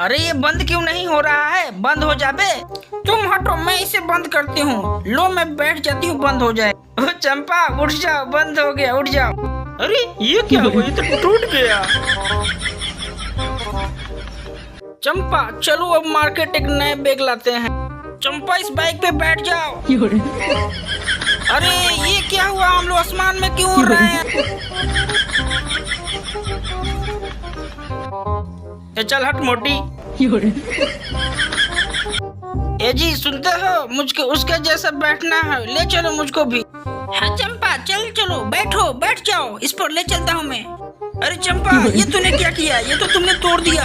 अरे ये बंद क्यों नहीं हो रहा है? बंद हो जा बे। तुम हटो, मैं इसे बंद करती हूँ। लो मैं बैठ जाती हूँ, बंद हो जाए। ओ चंपा उठ जाओ, बंद हो गया, उठ जाओ। अरे ये क्या हुआ? ये तो टूट गया। चंपा चलो अब मार्केट एक नए बैग लाते हैं। चंपा इस बाइक पे बैठ जाओ। अरे ये क्या हुआ? हम लोग आसमान में क्यों उड़ रहे हैं? चल हट मोटी। ए जी सुनते हो? मुझको उसके जैसा बैठना है, ले चलो मुझको भी। हाँ चंपा चल चलो, बैठो, बैठ जाओ, इस पर ले चलता हूँ मैं। अरे चंपा ये तूने क्या किया? ये तो तुमने तोड़ दिया।